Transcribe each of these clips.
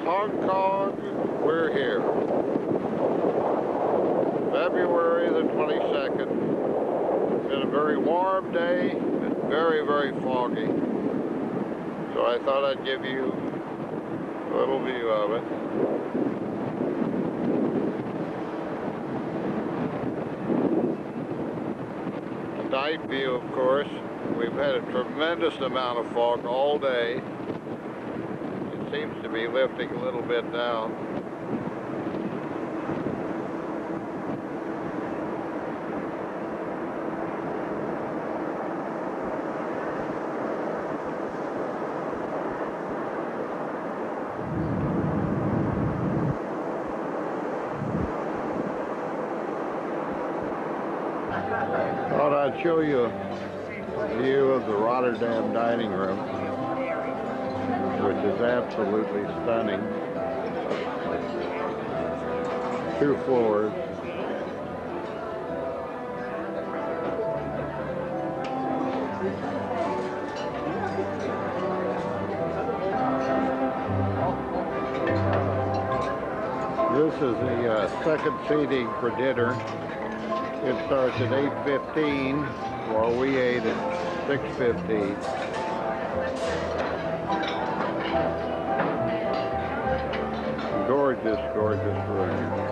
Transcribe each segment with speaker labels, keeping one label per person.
Speaker 1: Hong Kong, we're here. February the 22nd. It's been a very warm day, and very, very foggy. So I thought I'd give you a little view of it. Night view, of course. We've had a tremendous amount of fog all day. It seems to be lifting a little bit now. Thought I'd show you a view of the Rotterdam dining room, which is absolutely stunning. 2 floors. This is the second seating for dinner. It starts at 8:15, while we ate at 6:15. Gorgeous, gorgeous room.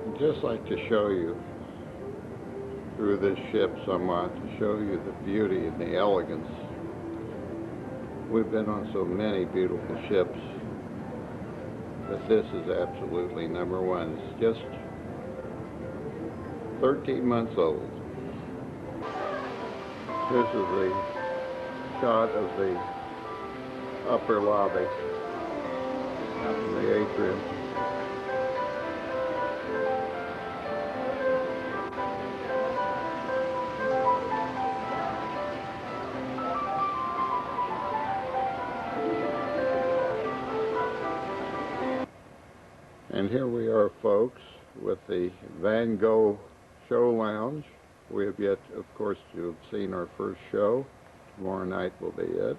Speaker 1: I'd just like to show you through this ship somewhat, to show you the beauty and the elegance. We've been on so many beautiful ships, but this is absolutely #1. It's just 13 months old. This is the shot of the upper lobby, the atrium. And here we are, folks, with the Van Gogh Show Lounge. We have yet, of course, to have seen our first show. Tomorrow night will be it.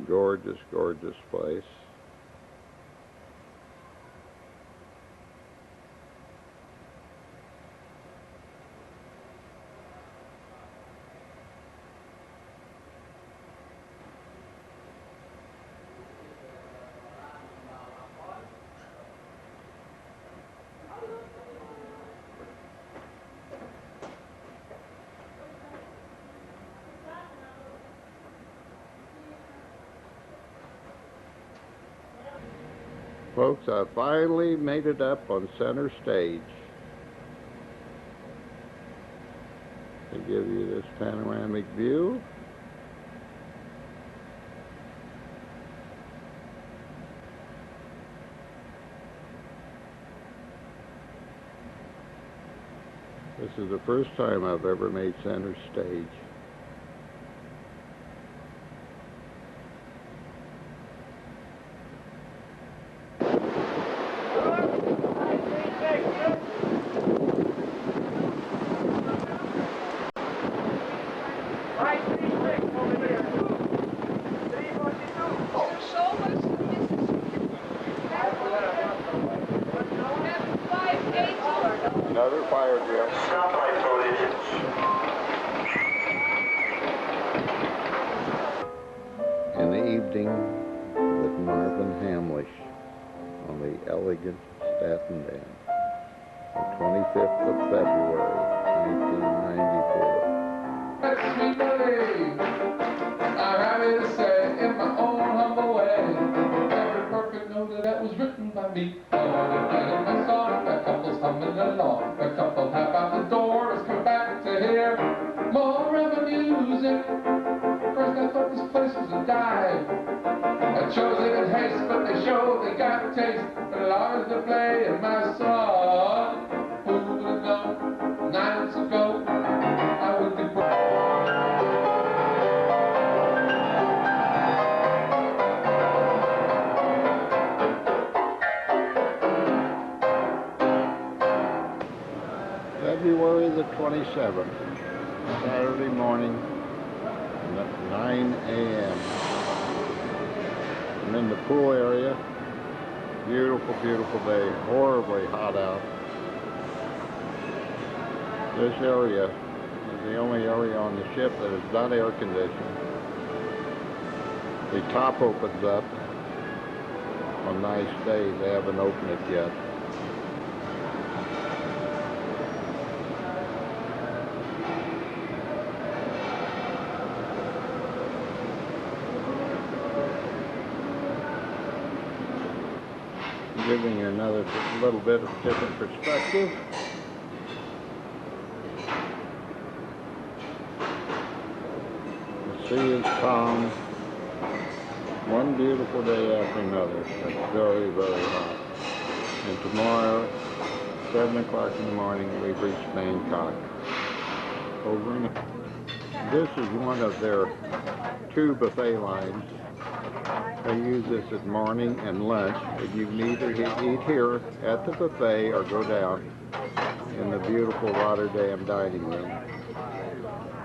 Speaker 1: Gorgeous, gorgeous place. Folks, I finally made it up on center stage to give you this panoramic view. This is the first time I've ever made center stage. Another fire drill. In the evening with Marvin Hamlish on the elegant Statendam, the 25th of February, 1994.
Speaker 2: Sweet lady, I'm happy to say, in my own humble way, every perfect note that was written by me. And my song, the couple's humming along, the couple half out the door, has come back to hear more of the music. First I thought this place was a dive. started to play in my song. Who would have known 9 months ago I would be broke?
Speaker 1: February the 27th, Saturday morning, 9 a.m. I'm in the pool area. Beautiful, beautiful day. Horribly hot out. This area is the only area on the ship that is not air conditioned. The top opens up on nice days. They haven't opened it yet. Giving you another little bit of different perspective. The sea is calm. One beautiful day after another. It's very, very hot. And tomorrow, 7 o'clock in the morning, we've reached Bangkok. Over in this is one of their 2 buffet lines. They use this at morning and lunch, and you can either eat here at the buffet or go down in the beautiful Rotterdam dining room.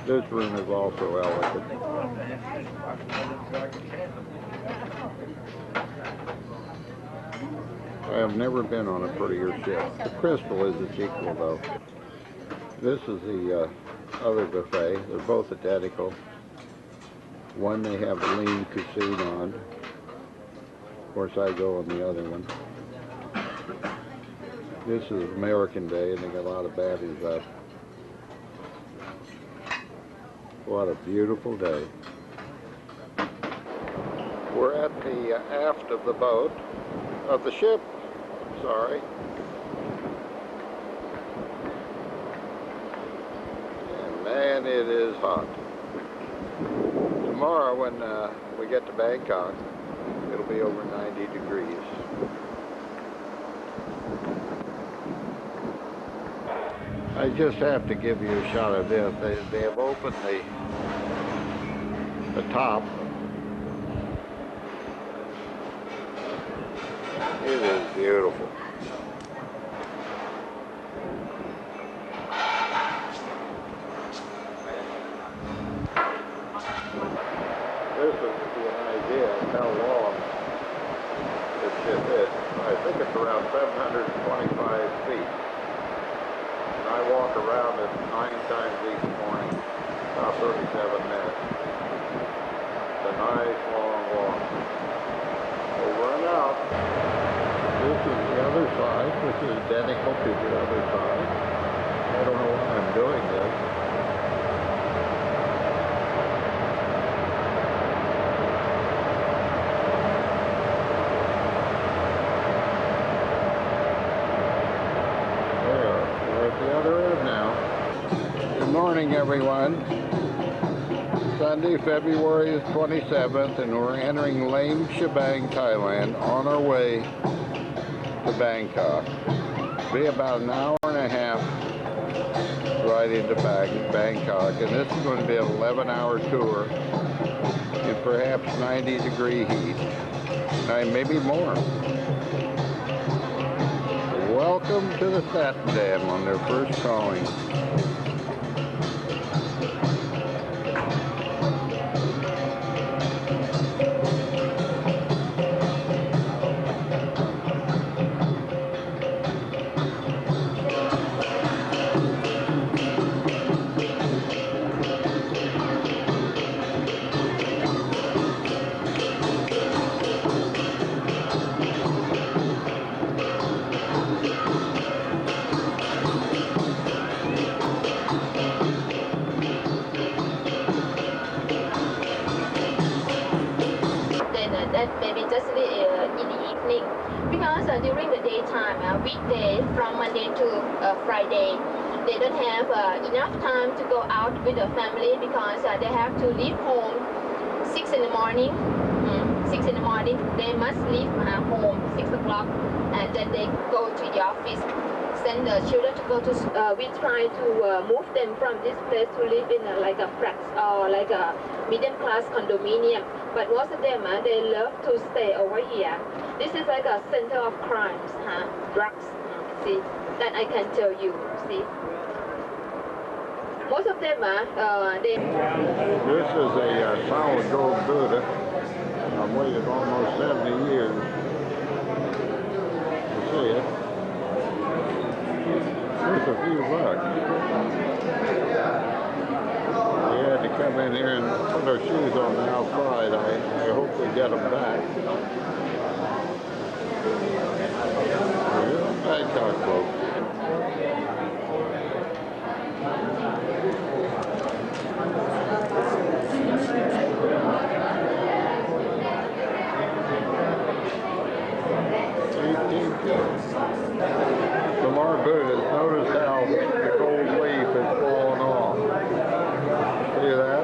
Speaker 1: This room is also elegant. I have never been on a prettier ship. The Crystal is its equal, though. This is the other buffet. They're both identical. One they have a lean cuisine on. Of course, I go on the other one. This is American Day, and they got a lot of baddies up. What a beautiful day. We're at the aft of the boat, of the ship, sorry. And man, it is hot. Tomorrow when we get to Bangkok, it'll be over 90 degrees. I just have to give you a shot of this. They have opened the top. It is beautiful. This will give you an idea of how long this ship is. I think it's around 725 feet. And I walk around it 9 times each morning, about 37 minutes. It's a nice long walk. Over and out. This is the other side. This is identical to the other side. I don't know why I'm doing this. Good morning, everyone. Sunday, February 27th, and we're entering Lame Shebang, Thailand, on our way to Bangkok. It'll be about an hour and a half right into Bangkok, and this is going to be an 11-hour tour in perhaps 90-degree heat, maybe more. Welcome to the Statendam on their first calling.
Speaker 3: Maybe just in the evening, because during the daytime, weekday from Monday to Friday, they don't have enough time to go out with the family because they have to leave home 6 in the morning. 6 in the morning, they must leave home 6 o'clock, and then they go to the office. Send the children to go to, we try to move them from this place to live in like a flat or like a medium class condominium. But most of them, they love to stay over here. This is like a center of crimes, drugs, see, that I can tell you, see. Most of them, they...
Speaker 1: This is a solid gold Buddha. I've waited almost 70 years to see it. Just a few bucks. We had to come in here and put our shoes on the outside. I hope we get them back. Here's a Bangkok, folks. From our Buddhas, notice how the gold leaf has fallen off. See that?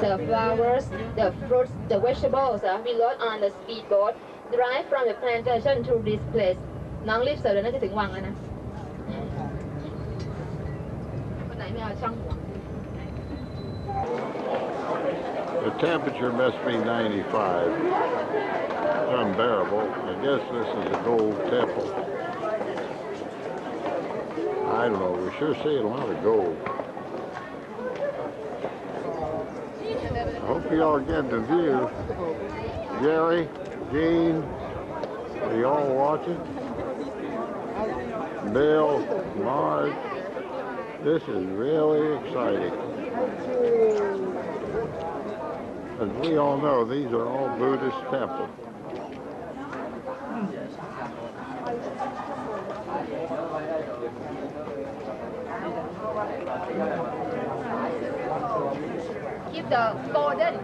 Speaker 3: The flowers, the fruits, the vegetables we load on the speedboat, drive from the plantation to this place. น้องรีบเสิร์ฟเลยน่าจะถึงวังแล้วนะคนไหนไม่เอาช่องหัว
Speaker 1: The temperature must be 95. It's unbearable. I guess this is a gold temple. I don't know. We're sure seeing a lot of gold. I hope you all get the view. Jerry, Gene, are you all watching? Bill, Marge, this is really exciting. As we all know, these are all Buddhist temples.
Speaker 3: Keep the golden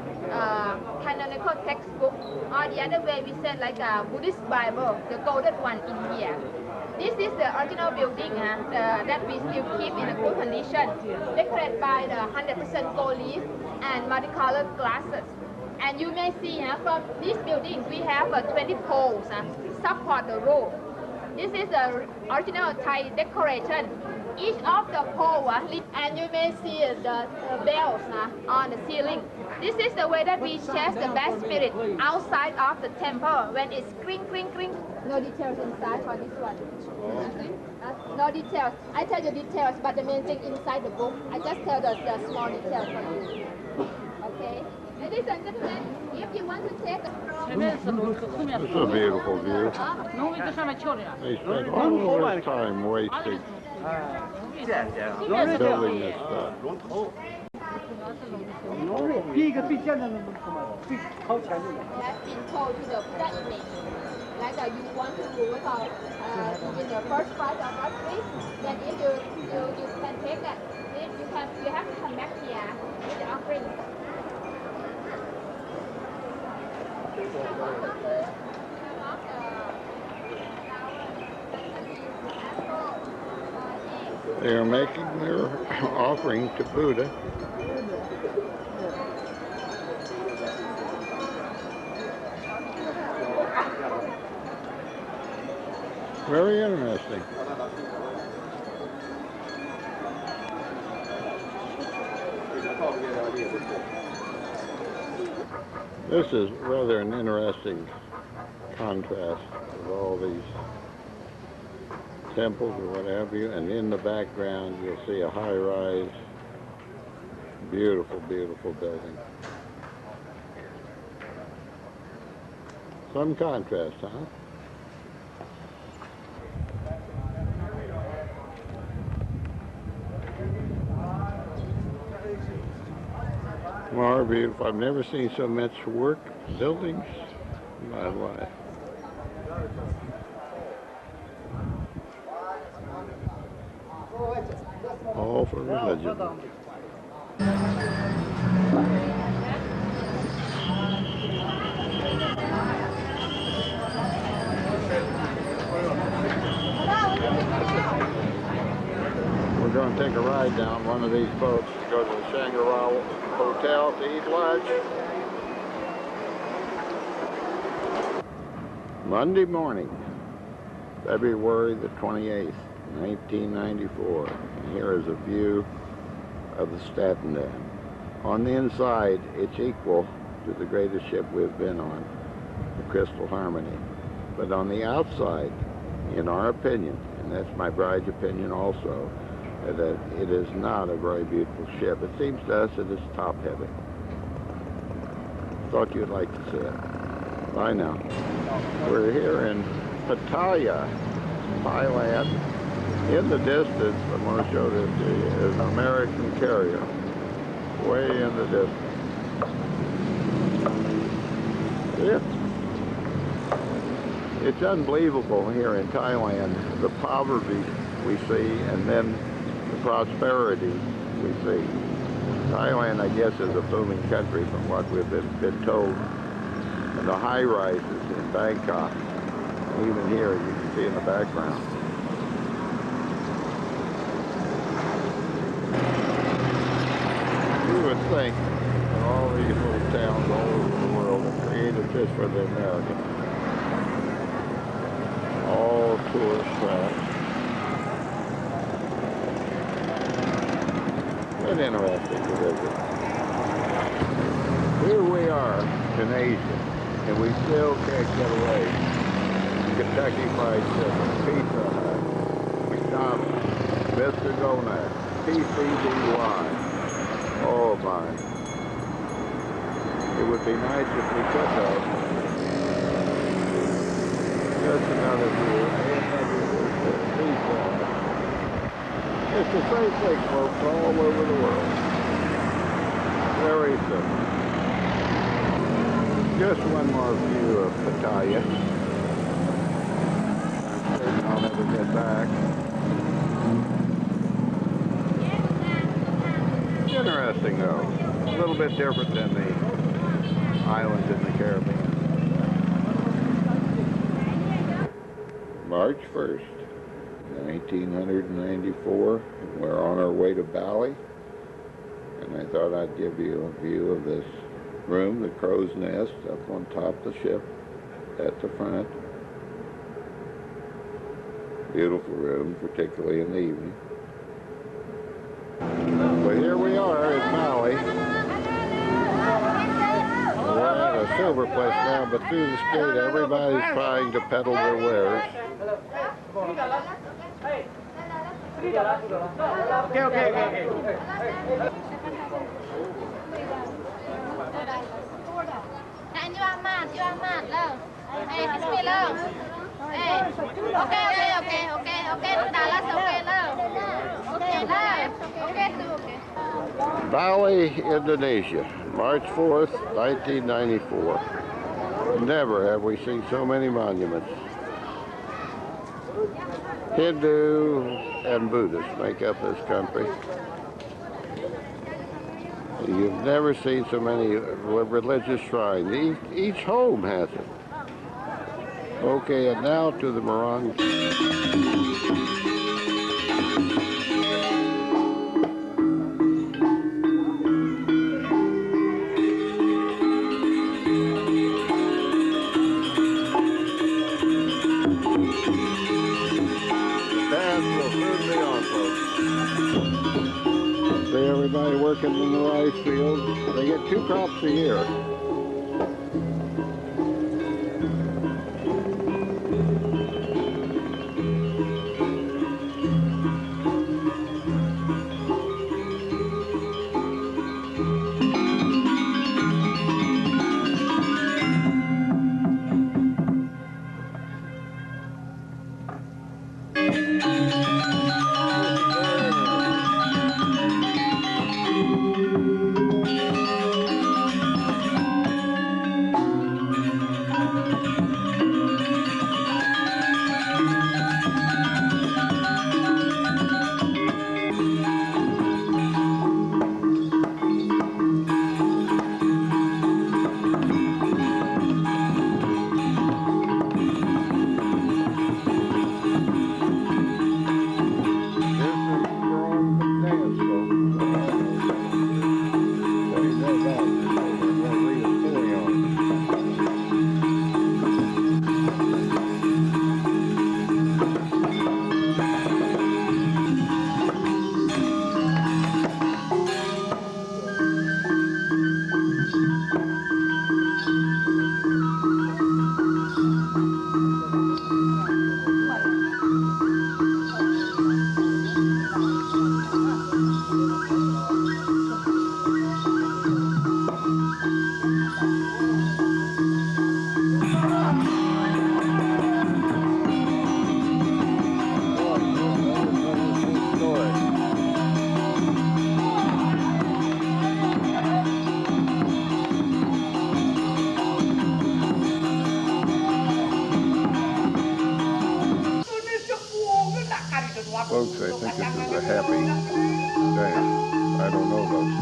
Speaker 3: canonical textbook, or the other way we said like a Buddhist Bible, the golden one in here. This is the original building that we still keep in a good condition, decorated by the 100% gold leaf and multicolored glasses. And you may see from this building we have 20 poles support the roof. This is the original Thai decoration. Each of the pole and you may see the bells on the ceiling. This is the way that we chase the bad spirit outside of the temple when it's cling, cling, cling. No details inside for this one. No details. I tell you details, but the main thing inside the book. I just tell the small details for you. Okay. Ladies and gentlemen, if you want to take
Speaker 1: This is a beautiful view. They spent all this time wasting building this stuff.
Speaker 3: has been told to the Buddha image. Like you want to in the first part of that week, then if you can take that, then you have to come back here with the offering.
Speaker 1: They are making their offering to Buddha. Very interesting. This is rather an interesting contrast of all these temples or what have you, and in the background you'll see a high-rise, beautiful, beautiful building. Some contrast, huh? More beautiful. I've never seen so much work, buildings in my life. All for religion. We're going to take a ride down one of these boats to go to the Shangri-La Hotel to eat lunch. Monday morning, February the 28th, 1994. And here is a view of the Statendam. On the inside, it's equal to the greatest ship we've been on, the Crystal Harmony. But on the outside, in our opinion, and that's my bride's opinion also, that it is not a very beautiful ship. It seems to us that it's top-heavy. Thought you'd like to see it. Bye now. We're here in Pattaya, Thailand. In the distance, I'm going to show this to you, is an American carrier, way in the distance. It's unbelievable here in Thailand, the poverty we see and then the prosperity we see. Thailand, I guess, is a booming country from what we've been told. And the high-rises in Bangkok, even here, you can see in the background. You would think that all these little towns all over the world are created just for the Americans. All tourist traps. But interesting to visit. Here we are in Asia, and we still can't get away. Kentucky Fried Chicken, Pizza Hut, McDonald's, Mr. Donut, PCDY. Oh my. It would be nice if we could though. Just another view. Pizza. It's the same thing, folks, all over the world. Very simple. Just one more view of Pattaya. I'm certain I'll never get back. Interesting though. A little bit different than the islands in the Caribbean. March 1st, 1994. We're on our way to Bali. And I thought I'd give you a view of this room, the crow's nest, up on top of the ship at the front. Beautiful room, particularly in the evening. But here we are in Bali. We're at a silver place now, but through the street everybody's trying to peddle their wares. Bali, Indonesia, March 4th, 1994. Never have we seen so many monuments. Hindu and Buddhist make up this country. You've never seen so many religious shrines. Each home has it. Okay, and now to the Morong. See everybody working in the rice fields. They get 2 crops a year. I don't know those.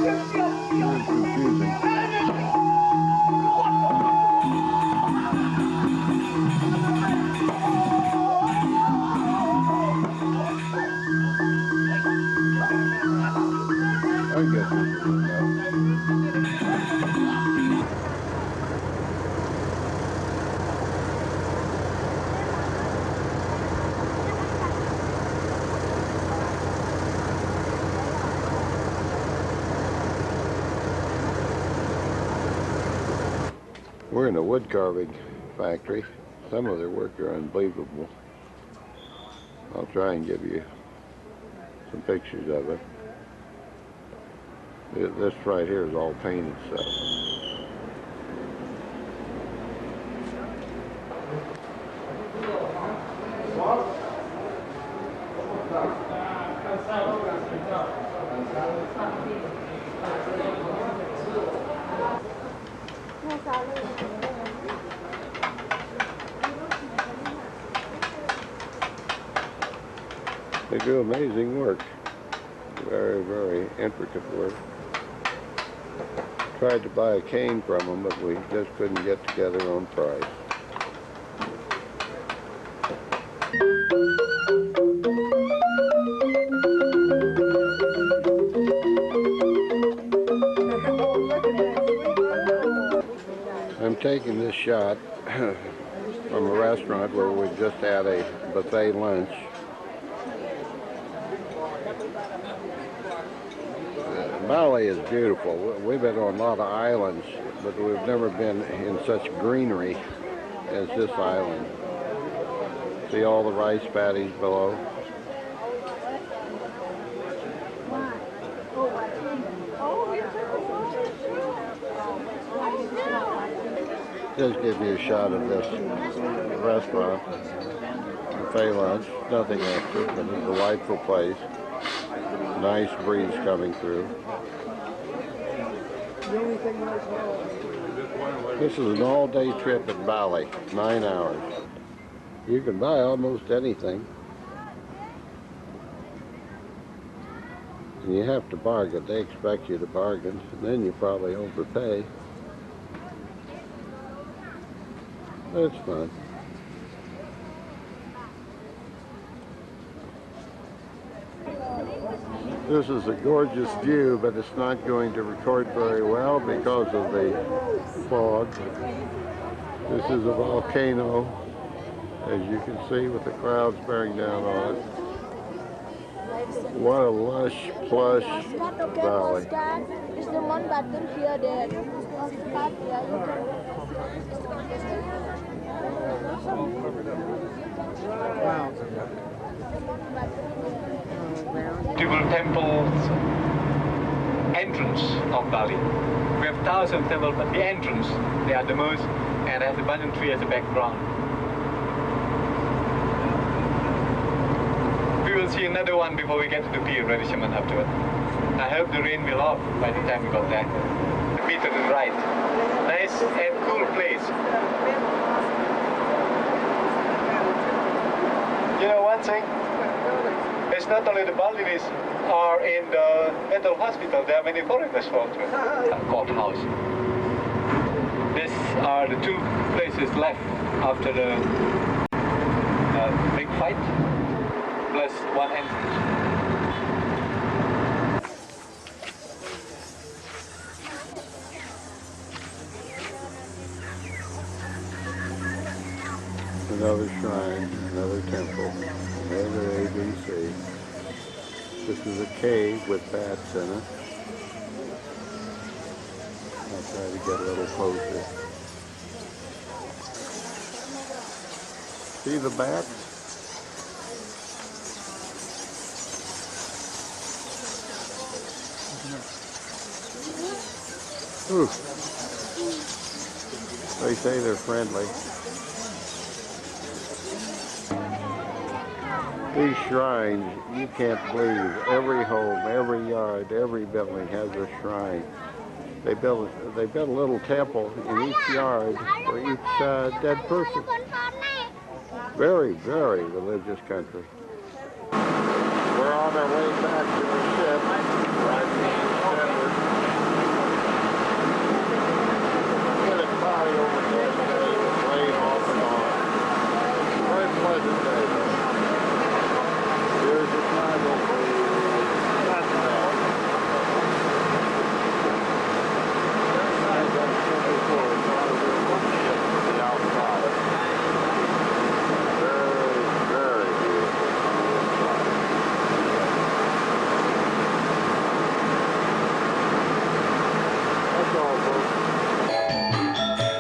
Speaker 1: It's confusing. I guess this is enough. We're in a wood carving factory. Some of their work are unbelievable. I'll try and give you some pictures of it. This right here is all painted stuff. They do amazing work. Very, very intricate work. Tried to buy a cane from them, but we just couldn't get together on price. I'm taking this shot from a restaurant where we just had a buffet lunch. Bali is beautiful. We've been on a lot of islands, but we've never been in such greenery as this island. See all the rice paddies below? Just give you a shot of this restaurant, buffet lunch. Nothing extra, but it's a delightful place. Nice breeze coming through. This is an all-day trip in Bali, 9 hours. You can buy almost anything. And you have to bargain. They expect you to bargain, and then you probably overpay. It's fun. This is a gorgeous view, but it's not going to record very well because of the fog. This is a volcano, as you can see, with the clouds bearing down on it. What a lush, plush valley.
Speaker 4: Tribal temples entrance of Bali. We have thousands of temples, but the entrance, they are the most, and have the banyan tree as a background. We will see another one before we get to the pier, Radishaman, afterward. I hope the rain will off by the time we got there. The beach to the right. Nice and cool place. You know one thing? It's not only the Balinese are in the mental hospital, there are many foreigners also. Courthouse. These are the two places left after the big fight, plus one entrance.
Speaker 1: Another shrine, another temple, another ABC. This is a cave with bats in it. I'll try to get a little closer. See the bats? Ooh. They say they're friendly. These shrines, you can't believe, every home, every yard, every building has a shrine. They built a little temple in each yard for each dead person. Very, very religious country. We're on our way back to the ship, right being centered. Get it cloudy over there today, with rain off and on. Very pleasant day though. Here's the title for Statendam. As I said before, it's not a real good ship to the outside. Very, very beautiful on the inside. That's all, folks.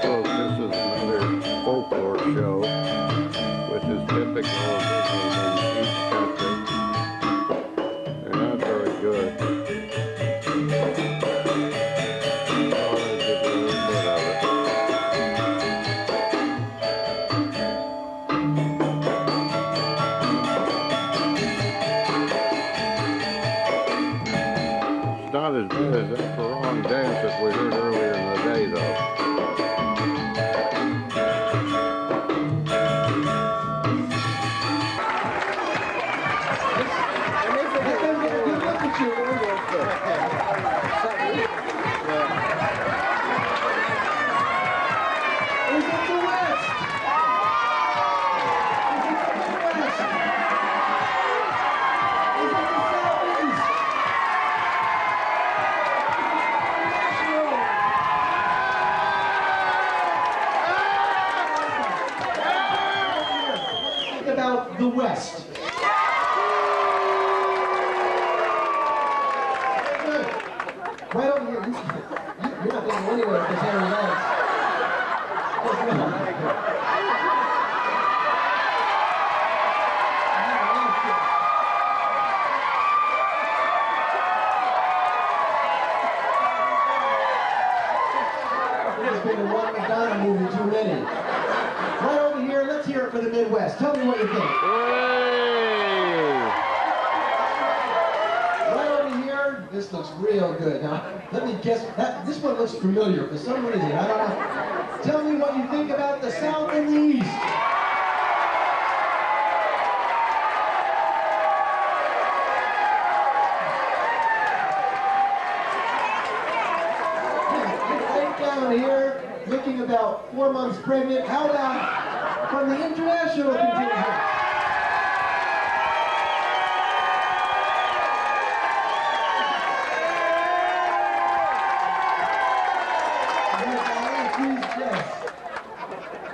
Speaker 1: Folks, this is another folklore show, which is typical of Disneyland in each country. They're not very good. I'll give you a little bit of it. It's not as bad as that prolonged dance that we heard earlier in the day, though.
Speaker 5: About the West. Good. Right over here. You're not going anywhere with the hairy legs. There's been a one Madonna movie too many. Right over here, let's hear it for the Midwest. Tell me what you think. Right over here, this looks real good. Now, let me guess, this one looks familiar for some reason. I don't know. Tell me what you think about the South and the East. Right down here, looking about 4 months pregnant. How about from the international contingent?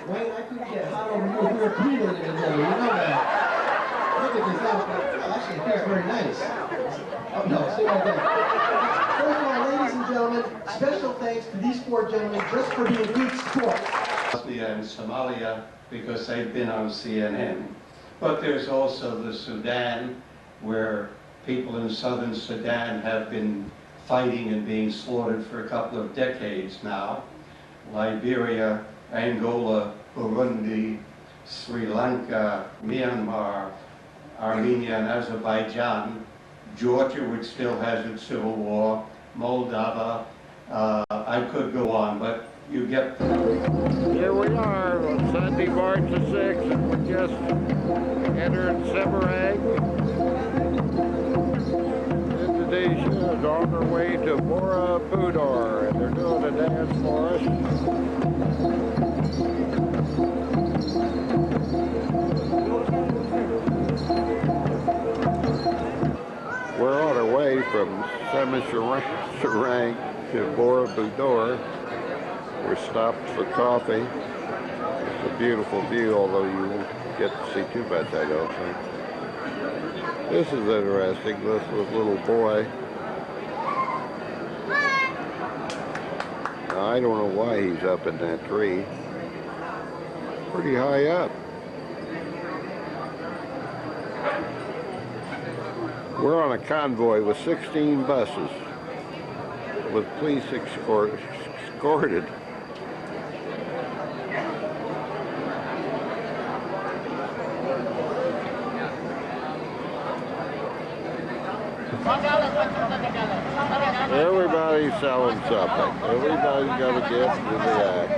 Speaker 5: Wayne, I could get hot over here if we were pre-living together, you know that. Look at this outfit. Oh, actually, it feels very nice. Oh, no, stay right there. First of all, ladies and gentlemen, special thanks to these four gentlemen just for being good sports.
Speaker 6: Bosnia and Somalia, because they've been on CNN. But there's also the Sudan, where people in southern Sudan have been fighting and being slaughtered for a couple of decades now. Liberia, Angola, Burundi, Sri Lanka, Myanmar, Armenia and Azerbaijan, Georgia, which still has its civil war, Moldova, I could go on, but you get...
Speaker 1: Here we are on Sunday, March the 6th, and we just entered Semarang. Indonesia is on their way to Borobudur, and they're doing a dance for us. We're on our way from Semarang to Borobudur. We're stopped for coffee. It's a beautiful view, although you won't get to see too much, I don't think. This is interesting, this little boy. Now, I don't know why he's up in that tree. Pretty high up. We're on a convoy with 16 buses with police escorted. Everybody's selling something. Everybody's got a gift to the act.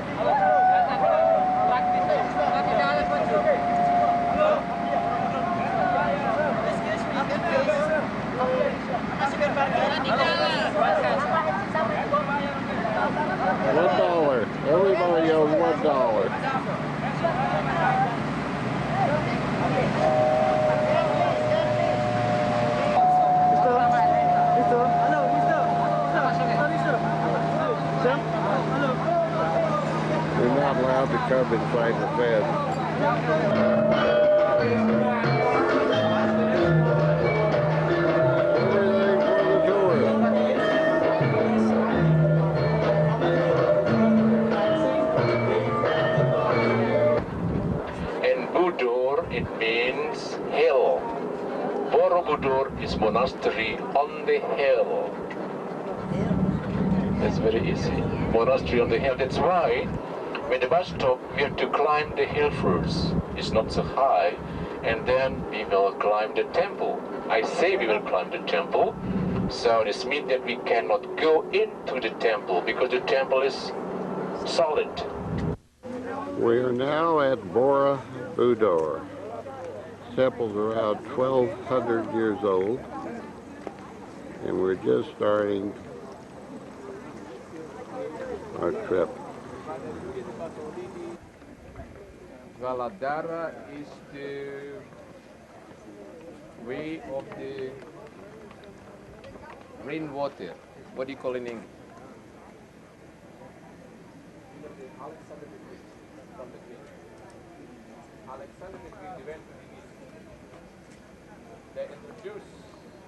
Speaker 7: Excuse me,
Speaker 1: to come inside the fence.
Speaker 7: It means hill. Borobudur is monastery on the hill. That's very easy. Monastery on the hill. That's why when the bus stop, we have to climb the hill first. It's not so high. And then we will climb the temple. I say we will climb the temple. So this means that we cannot go into the temple because the temple is solid.
Speaker 1: We are now at Borobudur. Temple's around 1,200 years old, and we're just starting our trip.
Speaker 8: Valadara is the way of the rainwater. What do you call it in English? Alexander the Great went to the East. They introduced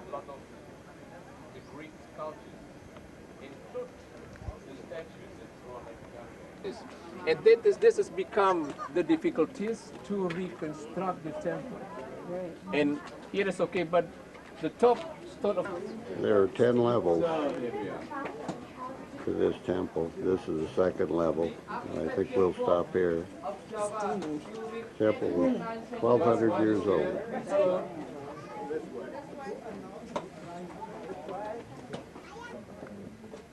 Speaker 8: a lot of the Greek culture, include the statues and so on like that. And this has become the difficulties to reconstruct the temple. Right. And here is okay, but the top sort of...
Speaker 1: There are 10 levels
Speaker 8: So, here we are.
Speaker 1: to this temple. This is the second level. I think we'll stop here. Temple was 1,200 years old.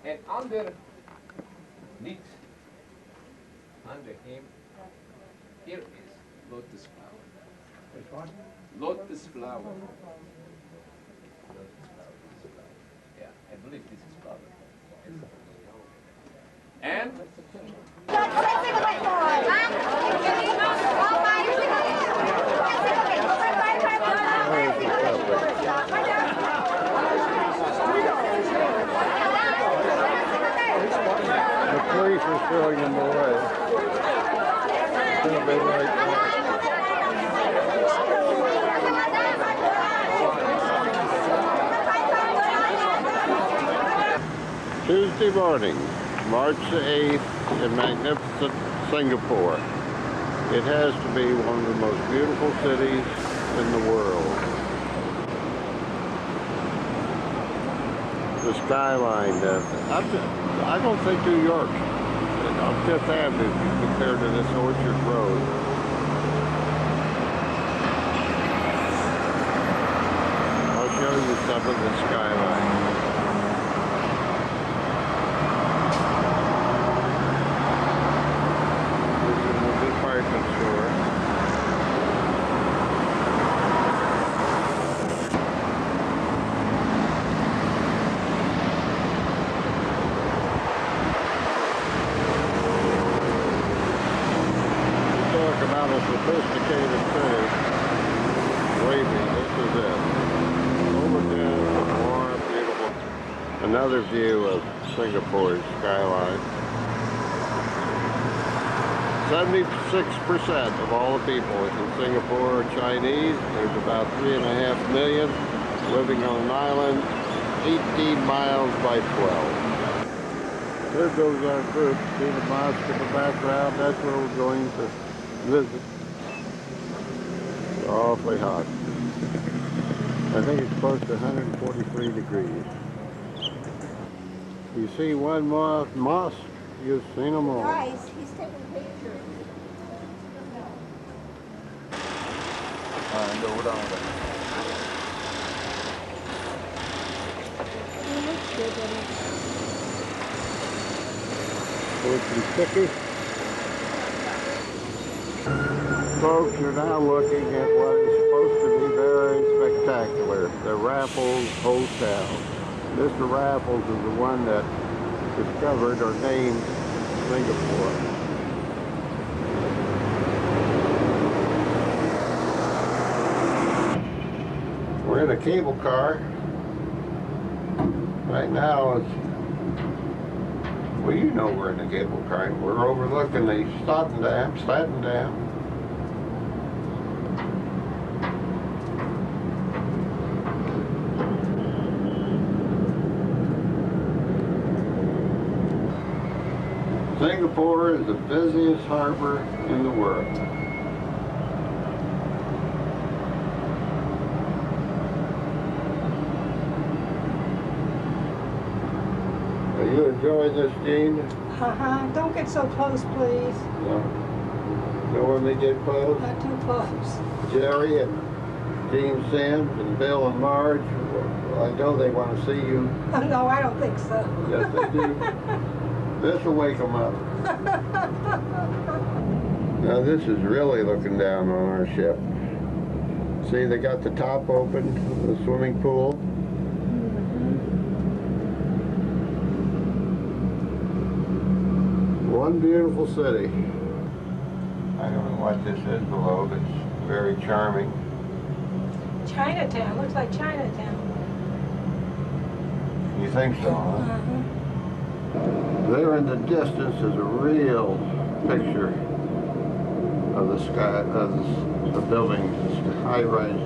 Speaker 8: And underneath, under him, here is lotus flower. Lotus flower. Yeah, I believe this is flower. And
Speaker 1: The police are throwing them away. It's gonna be like that. Tuesday morning, March the 8th, in magnificent Singapore. It has to be one of the most beautiful cities in the world. The skyline, I don't think New York on Fifth Avenue compared to this Orchard Road. I'll show you some of the skyline. Department store. You talk about a sophisticated city. Wavy, this is it. Overhead, warm, beautiful. Another view of Singapore's skyline. 76% of all the people in Singapore are Chinese. There's about 3.5 million living on an island 18 miles by 12. There goes our group. See the mosque in the background? That's where we're going to visit. It's awfully hot. I think it's close to 143 degrees. You see one mosque, you've seen them all.
Speaker 3: Guys, he's taking pictures.
Speaker 1: Fortune sticky. Folks are now looking at what is supposed to be very spectacular, the Raffles Hotel. Mr. Raffles is the one that discovered or named Singapore. We're in a cable car. Right now it's Well, you know we're in the cable car. We're overlooking the Statendam. Singapore is the busiest harbor in the world. Are you enjoying this, Gene?
Speaker 9: Don't get so close, please.
Speaker 1: No. Don't want me to get close?
Speaker 9: Not too close.
Speaker 1: Jerry and Gene Sims and Bill and Marge, well, I know they want to see you.
Speaker 9: No, I don't think so.
Speaker 1: Yes, they do. This will wake them up. Now this is really looking down on our ship. See, they got the top open, the swimming pool. One beautiful city. I don't know what this is below, but it's very charming.
Speaker 9: Chinatown. Looks like Chinatown.
Speaker 1: You think so, huh? There in the distance is a real picture of the sky, of the buildings, the high rises.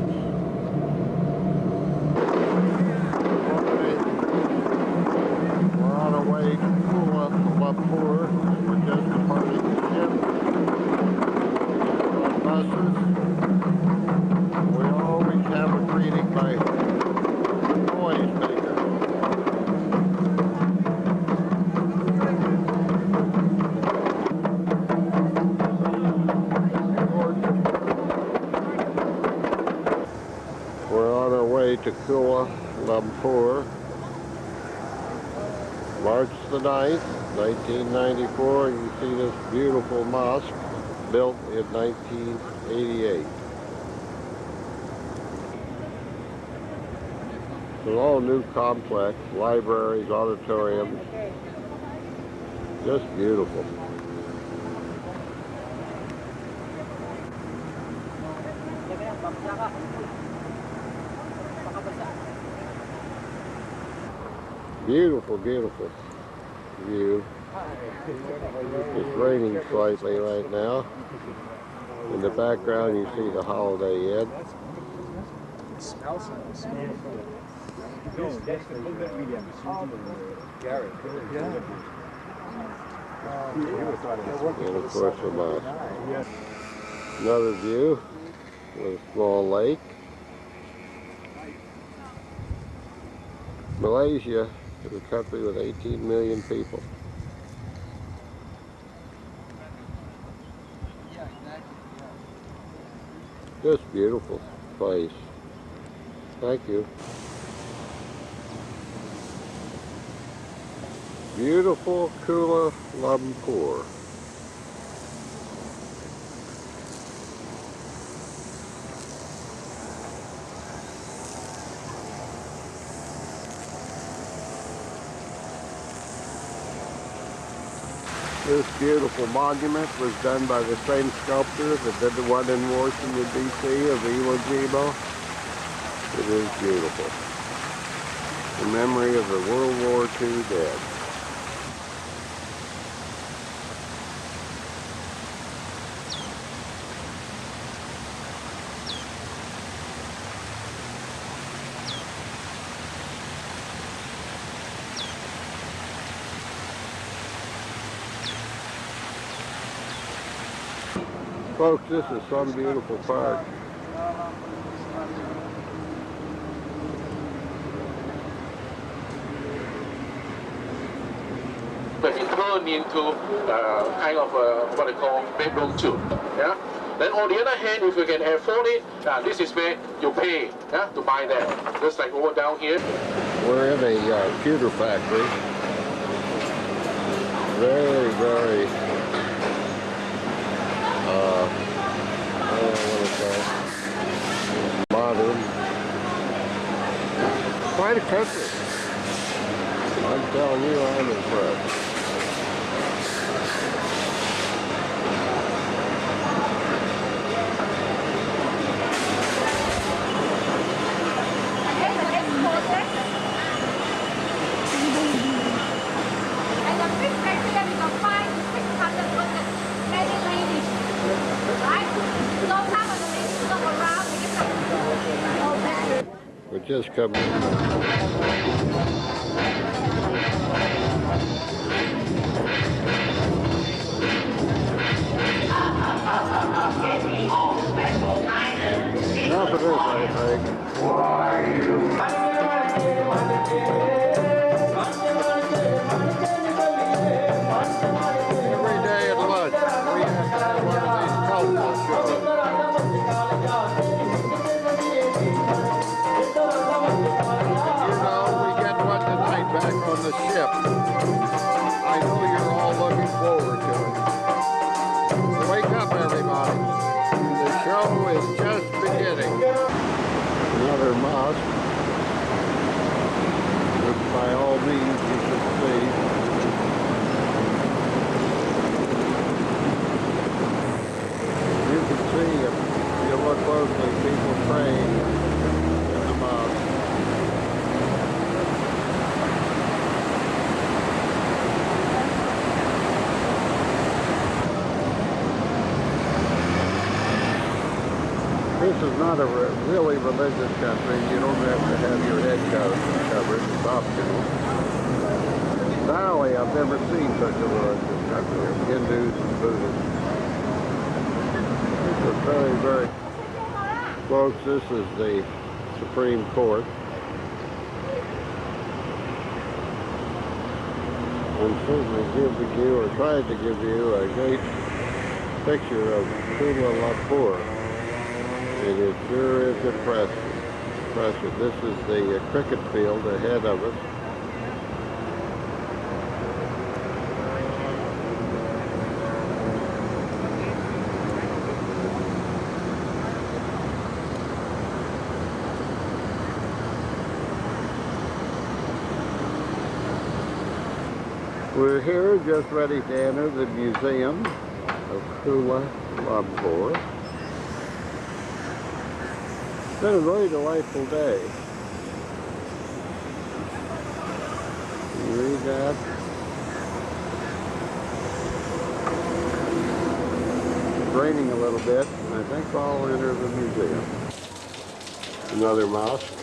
Speaker 1: We're on our way to Kuala Lumpur. We're just departing the ship. On buses. We always have a greeting by noise maker. We're on our way to Kuala Lumpur, March the 9th, 1994. You see this beautiful mosque built in 1988. It's an all-new complex, libraries, auditoriums, just beautiful. Beautiful, beautiful view. It's raining slightly right now. In the background you see the Holiday Inn.
Speaker 10: It smells nice.
Speaker 1: And of course the mosque. Another view with a small lake. Malaysia is a country with 18 million people. Just beautiful place. Thank you. Beautiful Kuala Lumpur. This beautiful monument was done by the same sculptor that did the one in Washington, D.C. of Iwo Jima. It is beautiful. In memory of the World War II dead. Folks, this is some beautiful park.
Speaker 7: But it turned into kind of what I call bedroom too. Yeah. Then on the other hand, if you can afford it, this is where you pay to buy that. Just like over down here.
Speaker 1: We're in a pewter factory. Very, very I don't know what it's called. Modern. Quite a country. I'm telling you, I'm impressed.
Speaker 3: And the fish
Speaker 1: just come in. Enough of this, I think. Every day at lunch, we have one of these cultural shows. You know, we get one tonight back on the ship. I know you're all looking forward to it. Wake up, everybody. The show is just beginning. Another mosque, which by all means you should see. You can see, if you look closely, people praying in the mosque. This is not a really religious country. You don't have to have your head covered. It's optional. Valley, I've never seen such a religious country of Hindus and Buddhists. It's very, very... Folks, this is the Supreme Court. I'm certainly giving you, or tried to give you, a great picture of Kuala Lumpur. And it sure is impressive. This is the cricket field ahead of us. We're here just ready to enter the Museum of Kuala Lumpur. It's been a very delightful day. Can you read that? It's raining a little bit, and I think I'll enter the museum. Another mosque,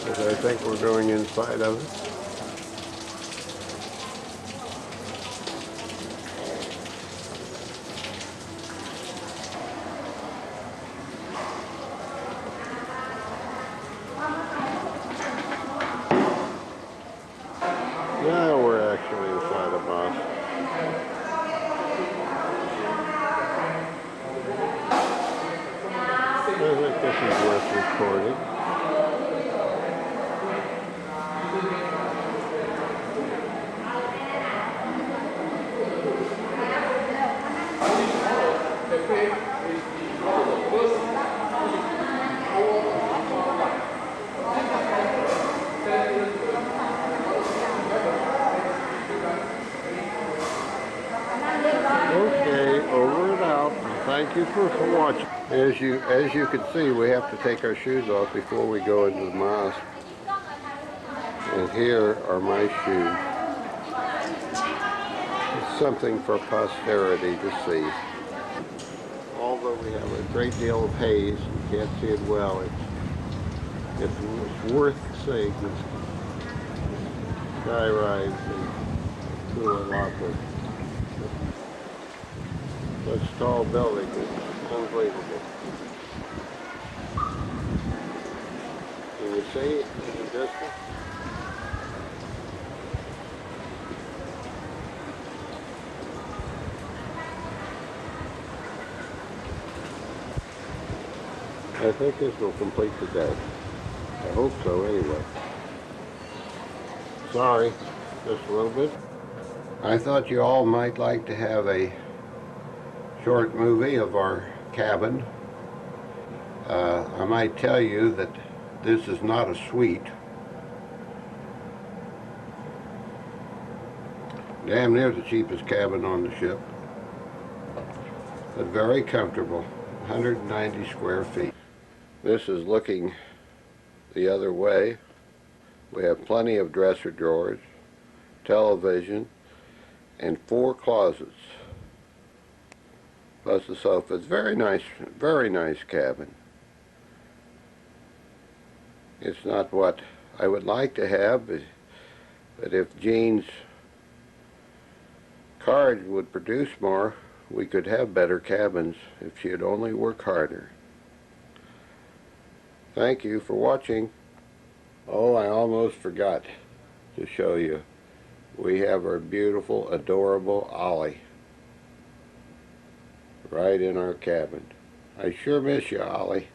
Speaker 1: because I think we're going inside of it. Now we're actually inside a mosque. I think this is worth recording. Okay, over and out. Thank you for watching. As you can see, we have to take our shoes off before we go into the mosque. And here are my shoes. It's something for posterity to see. Although we have a great deal of haze, you can't see it well. It's worth seeing this skyrise in Kuala Lumpur. Such tall building is unbelievable. Can you see it in the distance? I think this will complete the day. I hope so anyway. Sorry, just a little bit. I thought you all might like to have a short movie of our cabin. I might tell you that this is not a suite. Damn near the cheapest cabin on the ship, but very comfortable, 190 square feet. This is looking the other way. We have plenty of dresser drawers, television, and 4 closets. Plus the sofa. It's very nice cabin. It's not what I would like to have, but if Jean's card would produce more, we could have better cabins if she'd only work harder. Thank you for watching. Oh, I almost forgot to show you. We have our beautiful, adorable Ollie right in our cabin. I sure miss you, Ollie.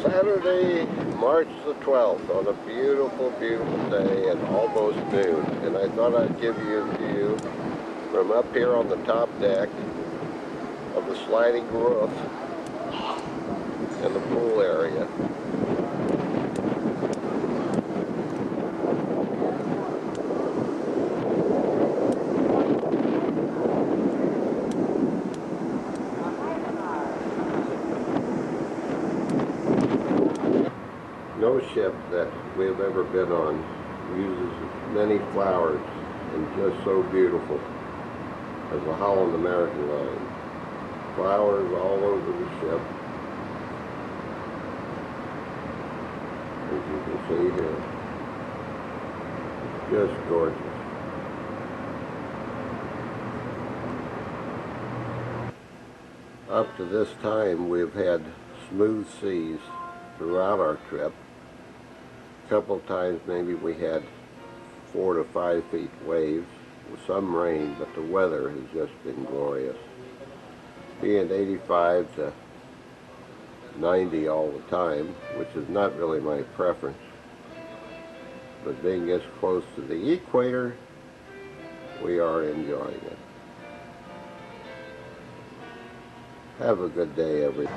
Speaker 1: Saturday, March the 12th, on a beautiful, beautiful day at almost noon. And I thought I'd give you a view from up here on the top deck of the sliding roof and the pool area. No ship that we have ever been on uses as many flowers and just so beautiful as the Holland American line. Flowers all over the ship, as you can see here. Just gorgeous. Up to this time, we've had smooth seas throughout our trip. A couple of times maybe we had 4 to 5 feet waves with some rain, but the weather has just been glorious. Being 85 to 90 all the time, which is not really my preference, but being this close to the equator, we are enjoying it. Have a good day, everyone.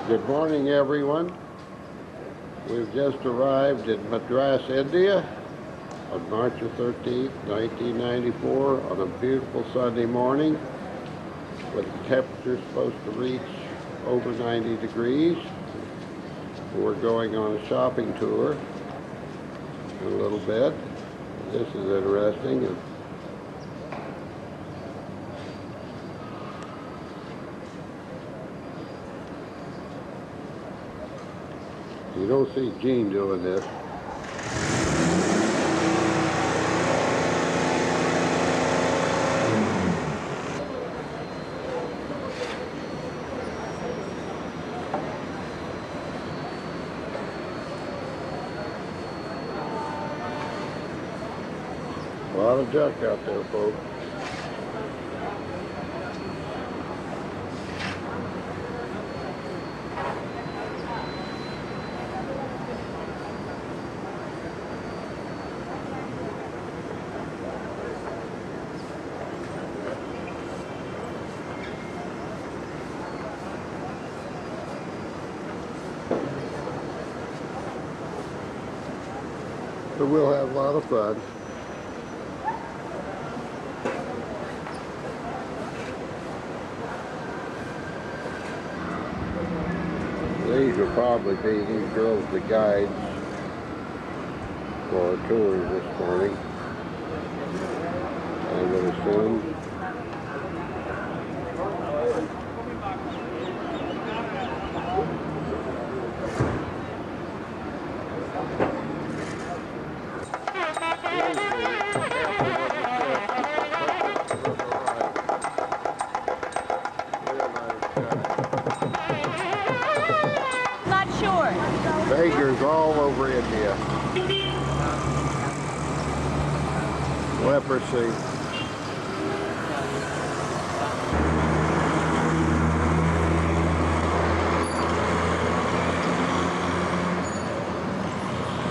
Speaker 1: Good morning, everyone. We've just arrived in Madras, India on March the 13th, 1994, on a beautiful Sunday morning with the temperature supposed to reach over 90 degrees. We're going on a shopping tour in a little bit. This is interesting. You don't see Jean doing this. A lot of junk out there, folks. But we'll have a lot of fun. These will probably be these girls the guides for our tours this morning, I would assume. Beggars all over India. Leprosy.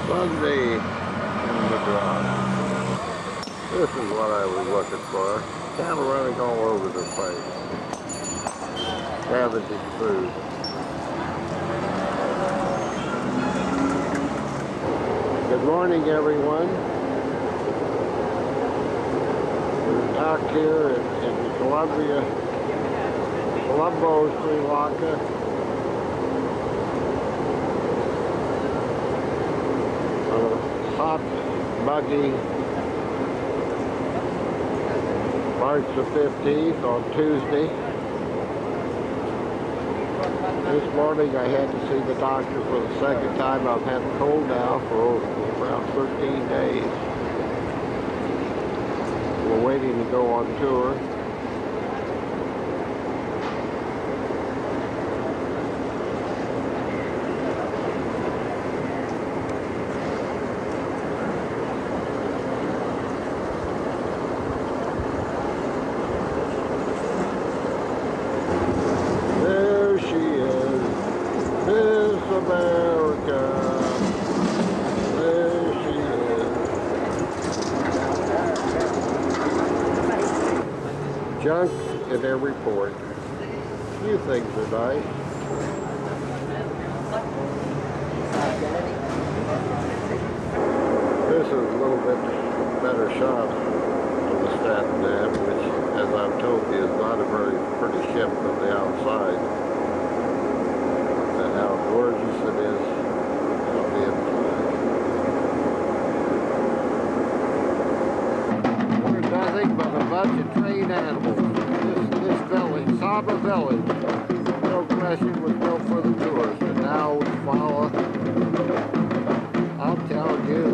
Speaker 1: Sunday in Madras. This is what I was looking for. Cattle running all over the place. Scavenging food. Good morning, everyone. We're out here in Colombo, Sri Lanka. On a hot, muggy March the 15th on Tuesday. This morning I had to see the doctor for the second time. I've had a cold now for around 13 days. We're waiting to go on tour. America, there she is. Junk in every port. Few things are nice. This is a little bit better shot of the Statendam, which, as I've told you, is not a very pretty ship from the outside. How gorgeous it is on the inside. We're nothing but a bunch of trained animals. This village, Saba Village, no question was built for the tourists, and now we follow. I'll tell you.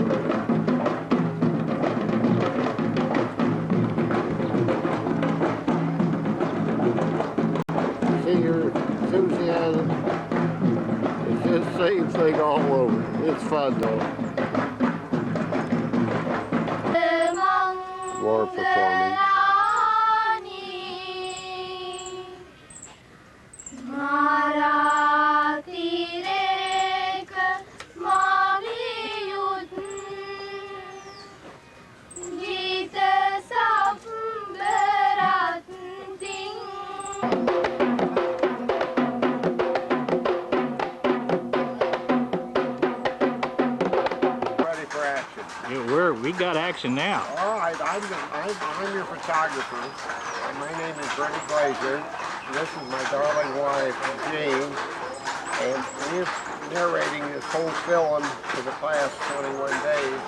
Speaker 1: See your enthusiasm. It's the same thing all over. It's fun though. More performing.
Speaker 10: We got action now.
Speaker 1: All right, I'm your photographer. My name is Bernie Glazer. This is my darling wife, Jean. And we're narrating this whole film for the past 21 days.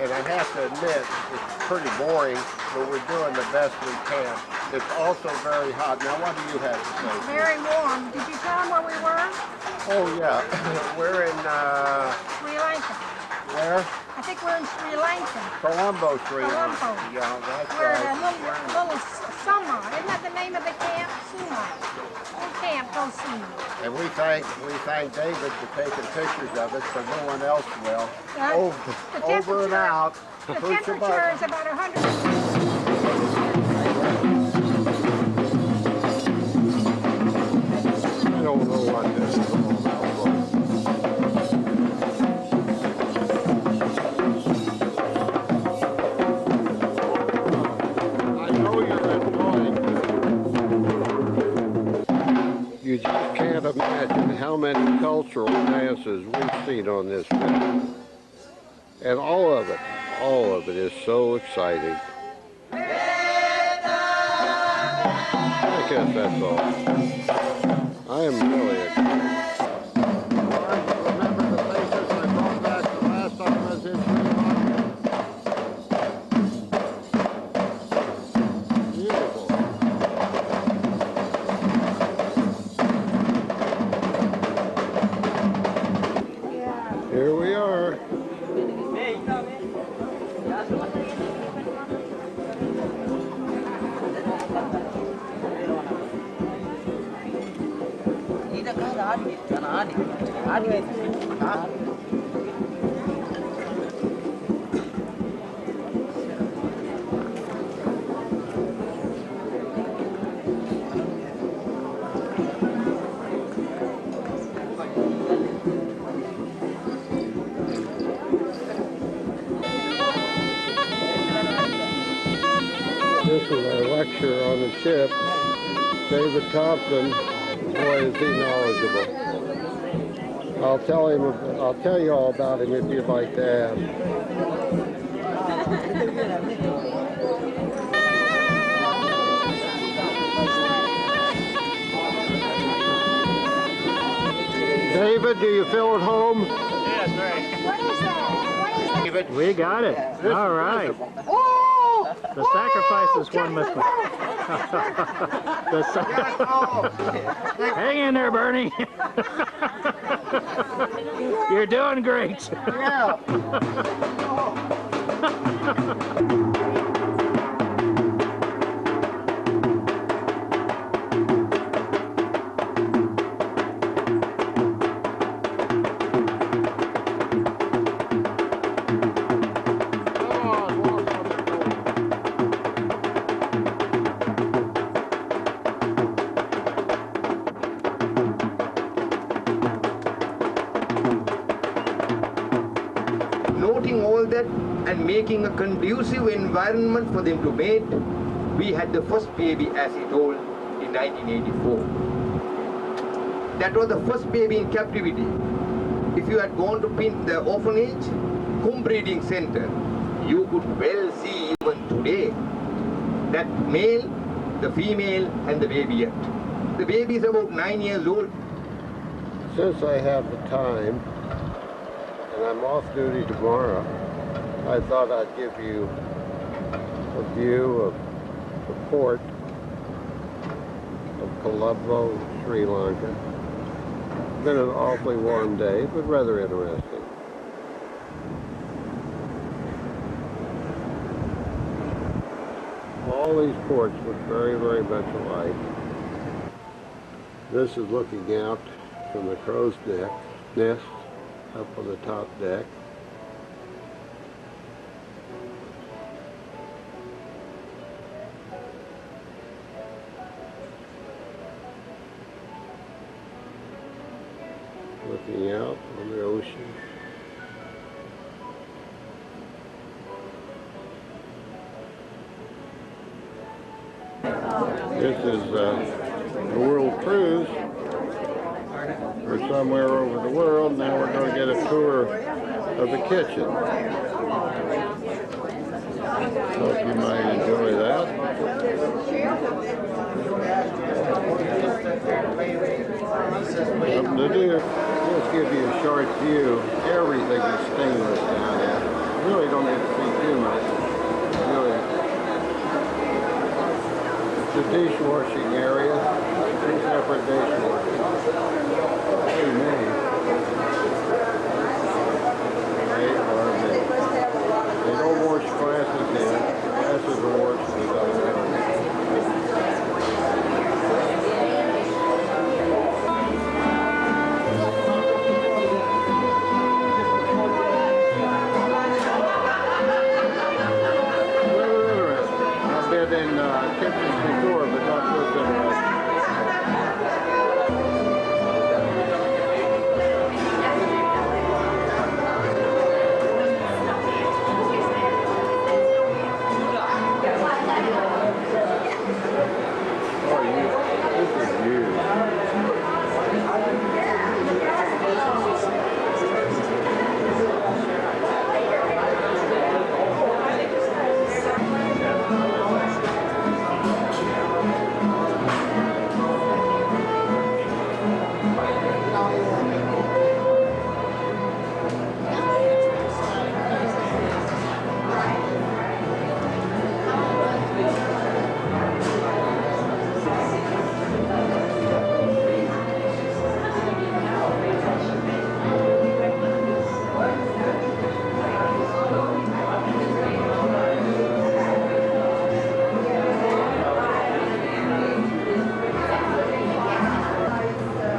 Speaker 1: And I have to admit, it's pretty boring, but we're doing the best we can. It's also very hot. Now, what do you have to say?
Speaker 9: Very warm. Did you tell them where we were?
Speaker 1: Oh, yeah. We're in,
Speaker 9: Sri Lanka.
Speaker 1: where?
Speaker 9: I think we're in Sri Lanka.
Speaker 1: Colombo, Sri Lanka.
Speaker 9: Colombo.
Speaker 1: Yeah, that's
Speaker 9: We're
Speaker 1: right.
Speaker 9: at a little Summa. Isn't that the name of the camp? Summa. Little camp, go Summa.
Speaker 1: And we thank David for taking pictures of it, so no one else will. Over and out.
Speaker 9: The temperature is about 100.
Speaker 1: I don't know what this is all about. You just can't imagine how many cultural dances we've seen on this film. And all of it is so exciting. I guess that's all. I am really excited. Remember the places I brought back the last time I was in Sri Lanka? Beautiful. Here we are. This is our lecture on the ship. David Thompson, boy is he knowledgeable. I'll tell you all about him if you'd like to ask. David, do you feel at home?
Speaker 9: What is that? What is that?
Speaker 1: David,
Speaker 10: We got it. All right.
Speaker 9: Oh!
Speaker 10: The sacrifice is one must make. Hang in there, Bernie. You're doing great.
Speaker 5: Yeah.
Speaker 11: Noting all that and making a conducive environment for them to mate, we had the first baby, as he told, in 1984. That was the first baby in captivity. If you had gone to the orphanage, breeding center, you could well see even today that male, the female, and the baby yet. The baby is about 9 years old.
Speaker 1: Since I have the time, and I'm off duty tomorrow, I thought I'd give you a view of the port of Colombo, Sri Lanka. It's been an awfully warm day, but rather interesting. All these ports look very, very much alike. This is looking out from the crow's nest up on the top deck. Looking out on the ocean. This is the World Cruise. We're somewhere over the world. Now we're going to get a tour of the kitchen. Hope you might enjoy that. Something to do. Just give you a short view. Everything is stainless down here. You really don't have to see too much. Really. It's a dishwashing area. Two separate dishwashing. Hey, me. They are big. They don't wash glasses here. Glasses are washed in the other area. In kitchens before, but not this interesting. Oh, this is huge.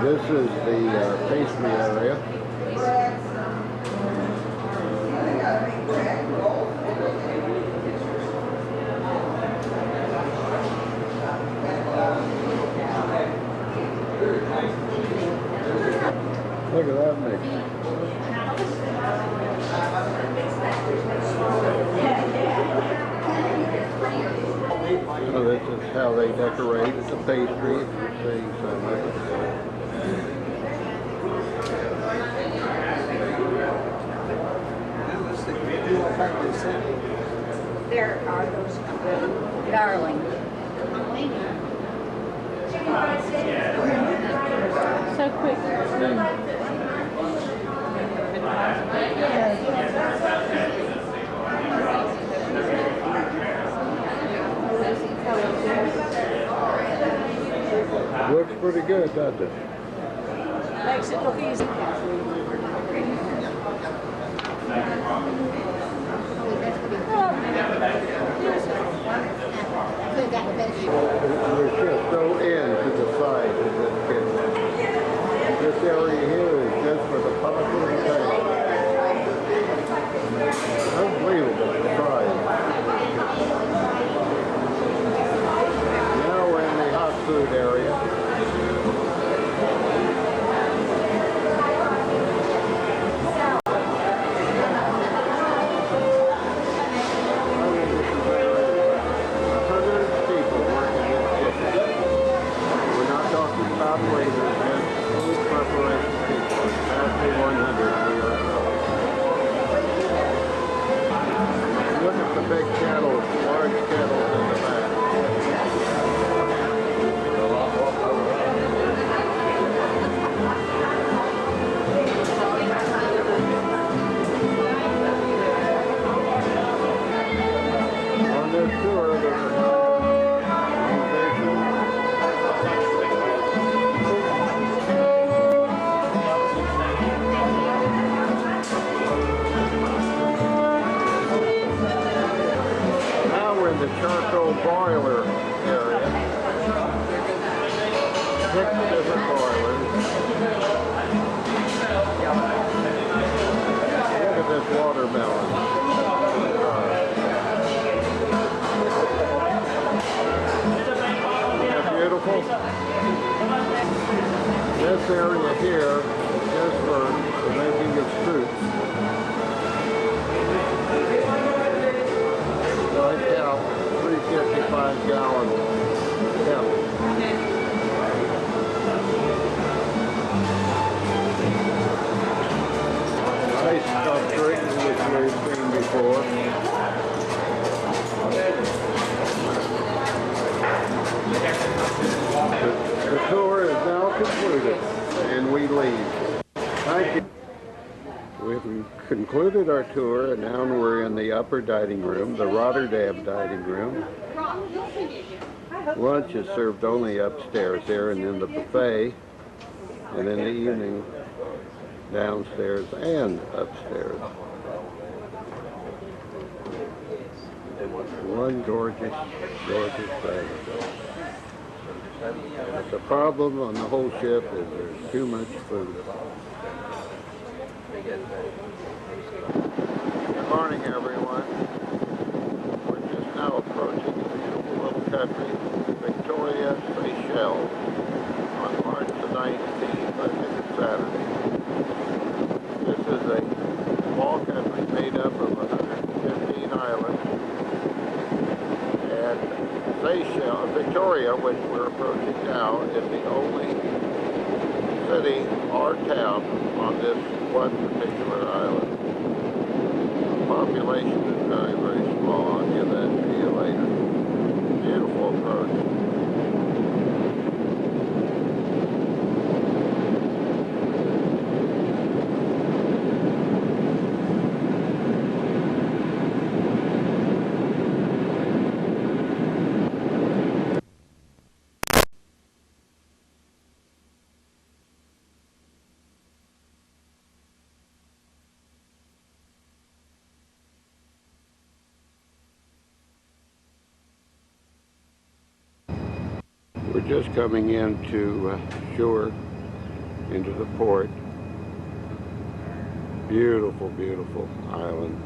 Speaker 1: This is the pastry area. Look at that mix. So this is how they decorate the pastry. If you're seeing something.
Speaker 12: There are those darlings. So quick.
Speaker 1: pretty good, doesn't it?
Speaker 9: Makes it look easy.
Speaker 1: There's just no end to the size of this kid. This area here is just for the popular tank. Unbelievable the size. Now we're in the hot food area. The charcoal boiler area. 6 different boilers. Look at this watermelon. Isn't that beautiful? This area here is for the making of fruits. I count 355-gallon kettle. Ice sculpturing, which we've seen before. The tour is now concluded, and we leave. Thank you. We've concluded our tour, and now we're in the upper dining room, the Rotterdam dining room. Lunch is served only upstairs there, and in the buffet, and in the evening, downstairs and upstairs. One gorgeous, gorgeous dining. But the problem on the whole ship is there's too much food. Good morning, everyone. We're just now approaching a beautiful little country, Victoria, Seychelles, on March the 19th, I think it's Saturday. This is a small country made up of 115 islands, and Seychelles, Victoria, which we're approaching now, is the only city or town on this one particular island. The population is very, very small. I'll give that to you later. Beautiful approach. We're just coming into shore, into the port. Beautiful, beautiful island.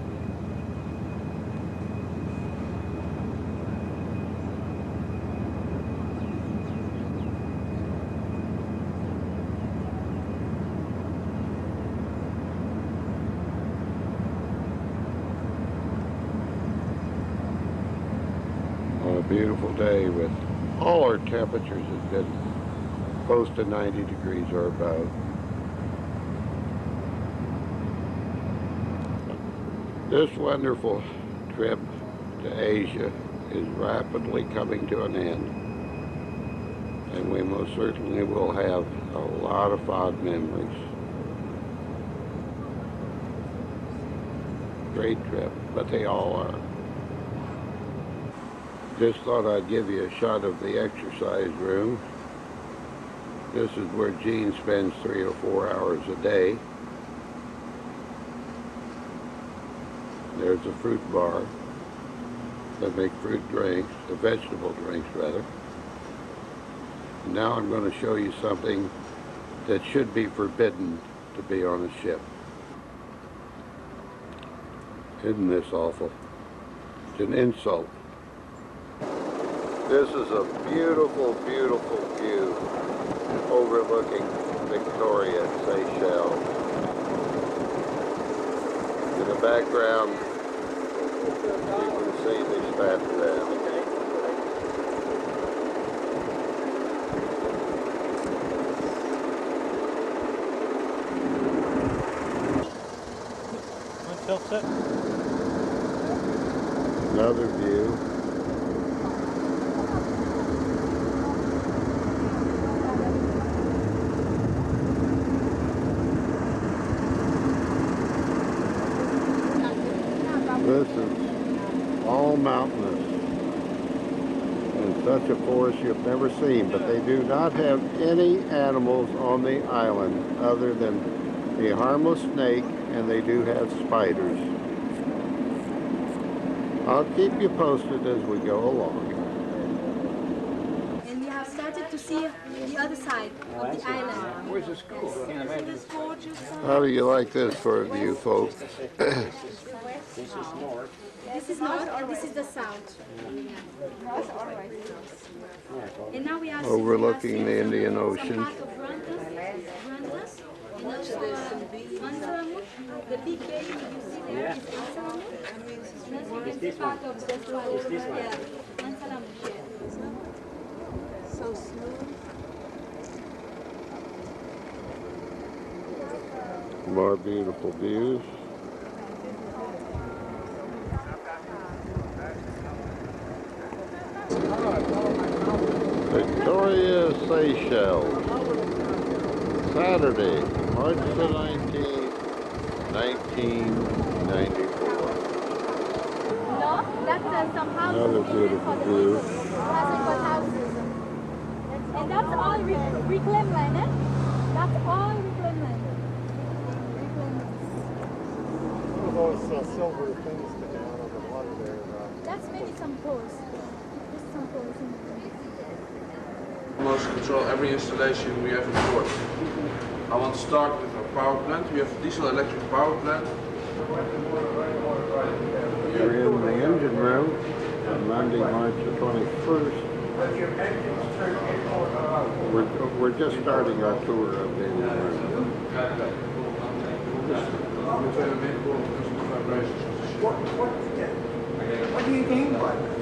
Speaker 1: On a beautiful day with all our temperatures have been close to 90 degrees or above. This wonderful trip to Asia is rapidly coming to an end, and we most certainly will have a lot of fond memories. Great trip, but they all are. Just thought I'd give you a shot of the exercise room. This is where Gene spends 3 or 4 hours a day. There's a fruit bar. They make fruit drinks, vegetable drinks rather. And now I'm going to show you something that should be forbidden to be on a ship. Isn't this awful? It's an insult. This is a beautiful, beautiful view overlooking Victoria, Seychelles. In the background, you can see the Statendam. Another view. This is all mountainous and such a forest you've never seen, but they do not have any animals on the island other than a harmless snake, and they do have spiders. I'll keep you posted as we go along.
Speaker 13: And we have started to see the other side of the island.
Speaker 1: Where's the school?
Speaker 13: How
Speaker 1: do you like this for a view, folks?
Speaker 13: This is north. This is north, or this is the south? And now we are
Speaker 1: overlooking the Indian Ocean.
Speaker 13: part of Brandas, and also Mansalamut. The big bay you see there is Mansalamut. This is part of the yeah, Mansalamut. So smooth.
Speaker 1: More beautiful views. Victoria, Seychelles. Saturday, March the 19th, 1994.
Speaker 13: No, that's some houses.
Speaker 1: Another beautiful view.
Speaker 13: Houses. And that's all reclaimed land, eh? That's all reclaimed land.
Speaker 14: Those silver things sticking out of the water there.
Speaker 13: That's maybe some poles. There's some poles in there.
Speaker 15: Most control every installation we have in port. I want to start with our power plant. We have a diesel electric power plant.
Speaker 1: We're in the engine room on Monday, March the 21st. We're just starting our tour of the engine room.
Speaker 14: What do you mean by that?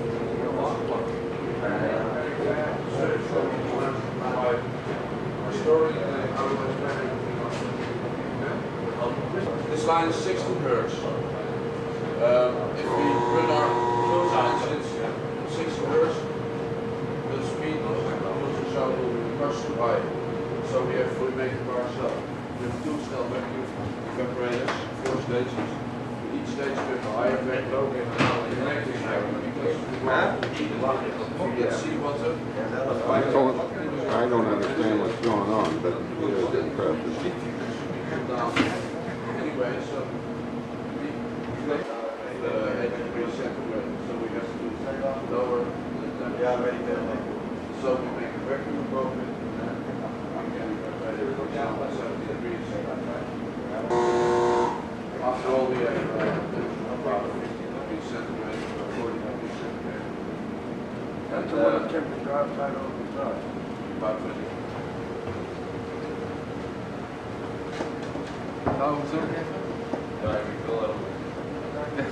Speaker 15: This line is 16 hertz. If we run our fuel engines at 16 hertz, the speed of the show will be much too high. So we have to make it by ourselves. We have 2 cell vacuum evaporators, 4 stations. Each stage we have a higher vacuum and electric vacuum because we want to get seawater.
Speaker 1: I don't understand what's going on, but it is impressive.
Speaker 15: Anyway, so we the 8 degrees centigrade, so we have to lower the temperature. So we make a vacuum above it, and then we can evaporate it down by 70 degrees. After all, we have about 50 degrees centigrade, 40 degrees centigrade. And what temperature outside of the drive? About 20. Now we zoom even? Yeah, we go a little bit.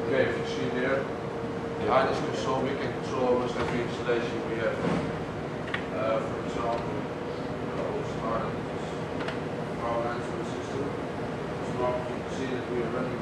Speaker 15: Okay, if you see here, behind this console we can control almost every installation we have. For example, we'll start power lines for the system. So now you can see that we are running.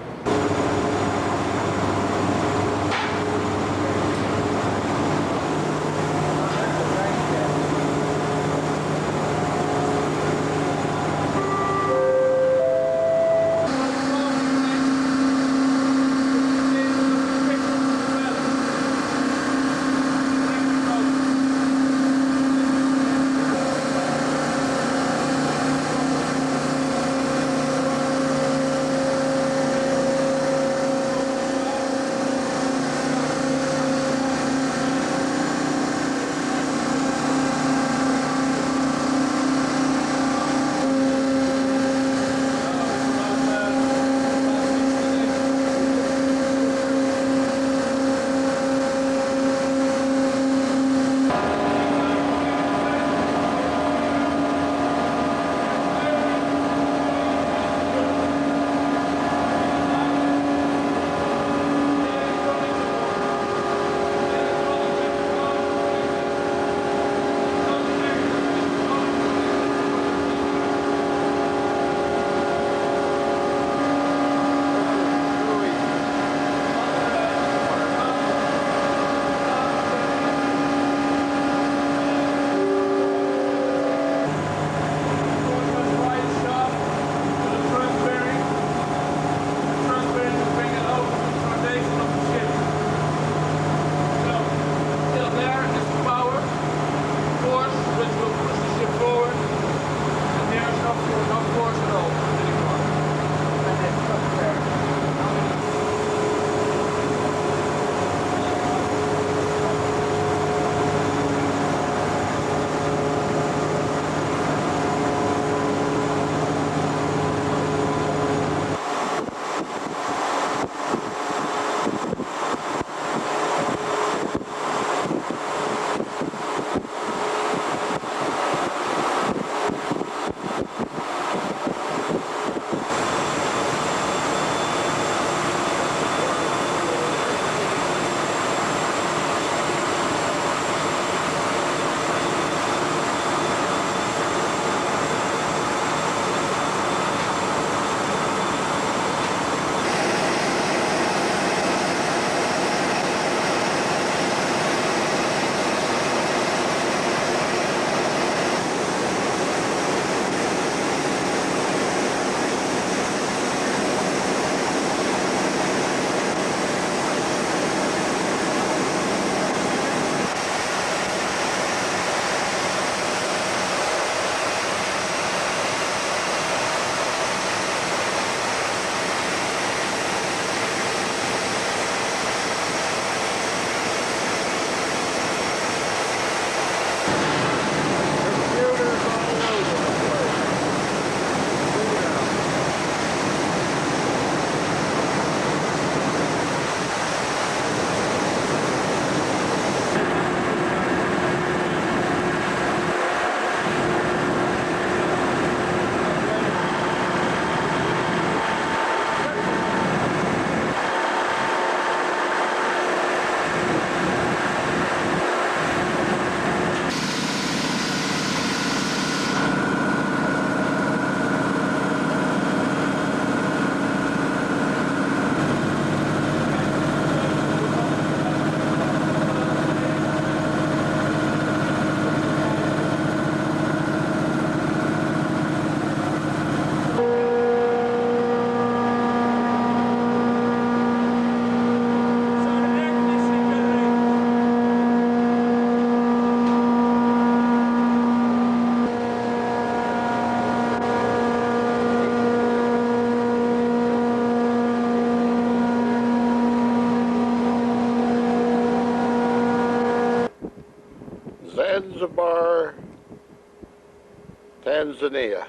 Speaker 1: Tanzania.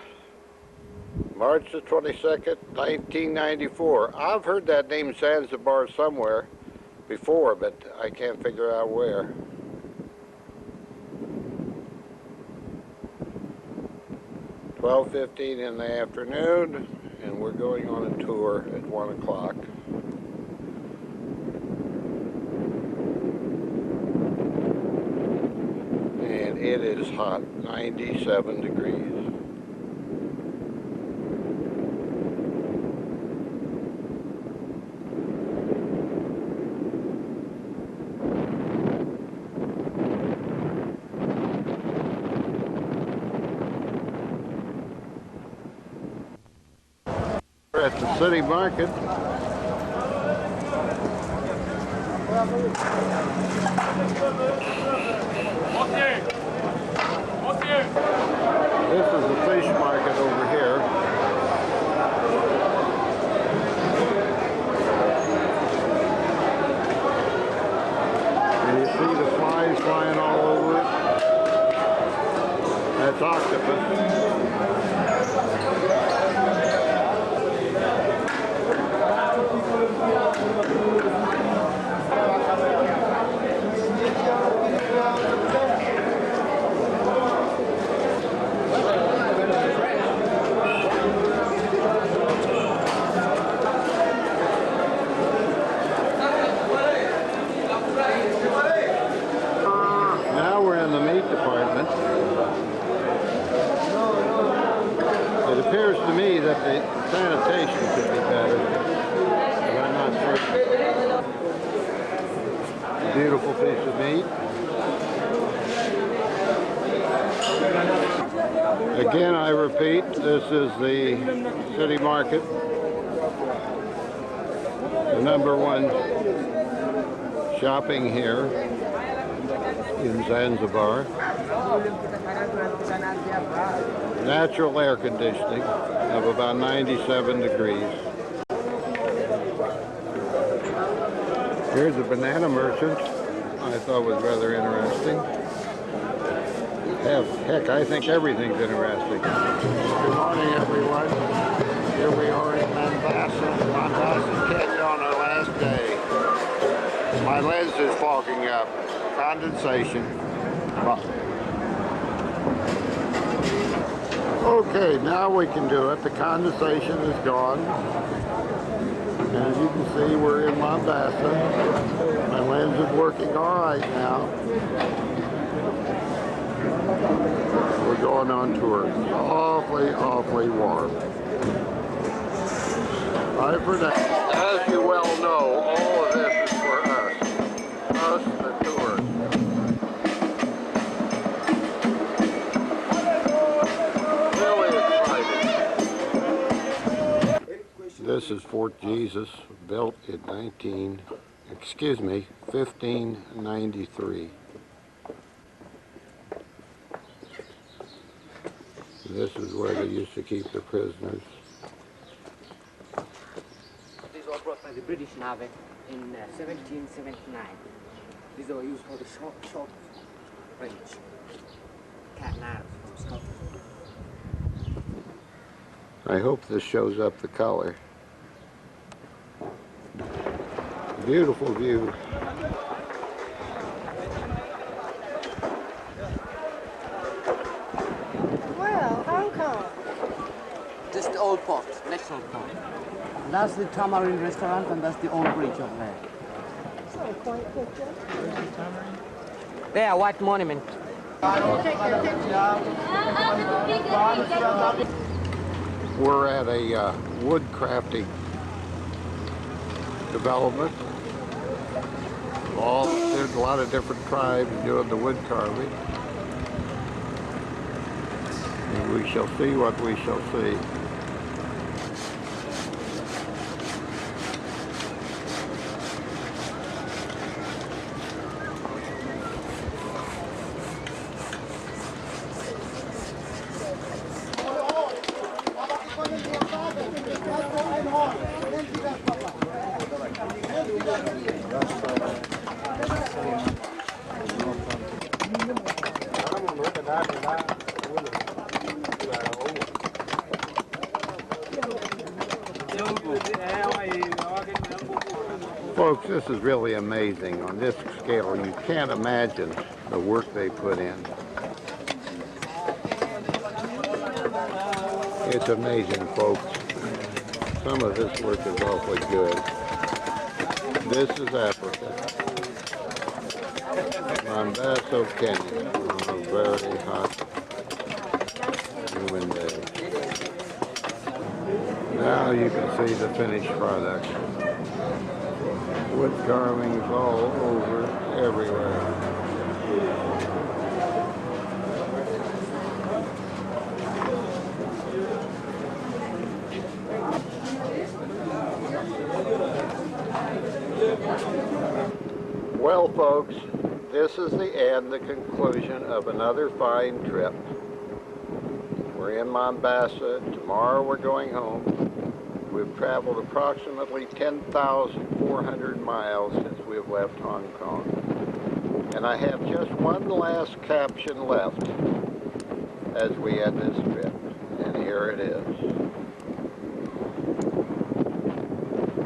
Speaker 1: March the 22nd, 1994. I've heard that name Zanzibar somewhere before, but I can't figure out where. "12:15 in the afternoon, and we're going on a tour at 1 o'clock. And it is hot, 97 degrees. We're at the city market. This is the fish market over here. And you see the flies flying all over it. That's octopus. Now we're in the meat department. It appears to me that the sanitation could be better, but I'm not certain. A beautiful piece of meat. Again, I repeat, this is the city market, the #1 shopping here in Zanzibar. Natural air conditioning of about 97 degrees. Here's a banana merchant I thought was rather interesting. Heck, I think everything's interesting. Good morning, everyone. Here we are in Mombasa, Kenya on our last day. My lens is fogging up. Condensation. Okay, now we can do it. The condensation is gone. And as you can see, we're in Mombasa. My lens is working all right now. We're going on tour. It's awfully, awfully warm. Bye for now. As you well know, all of this is for us. Us, the tourists. Really excited. This is Fort Jesus, built in 1593. This is where they used to keep the prisoners.
Speaker 16: These were brought by the British Navy in 1779. These were used for the short range cat and arrows from Scotland.
Speaker 1: I hope this shows up the color. Beautiful view.
Speaker 9: Well, Hong Kong.
Speaker 16: Just the old port, national port. That's the Tamarind restaurant and that's the old bridge over there.
Speaker 9: That's not a quaint picture.
Speaker 16: There, white monument.
Speaker 1: We're at a wood crafting development. There's a lot of different tribes doing the wood carving. And we shall see what we shall see. Folks, this is really amazing. On this scale, you can't imagine the work they put in. It's amazing, folks. Some of this work is awfully good. This is Africa. Mombasa, Kenya, on a very hot, humid day. Now you can see the finished product. Wood carvings all over, everywhere. Well, folks, this is the end, the conclusion of another fine trip. We're in Mombasa. Tomorrow we're going home. We've traveled approximately 10,400 miles since we've left Hong Kong. And I have just one last caption left as we end this trip. And here it is.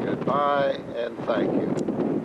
Speaker 1: Goodbye and thank you.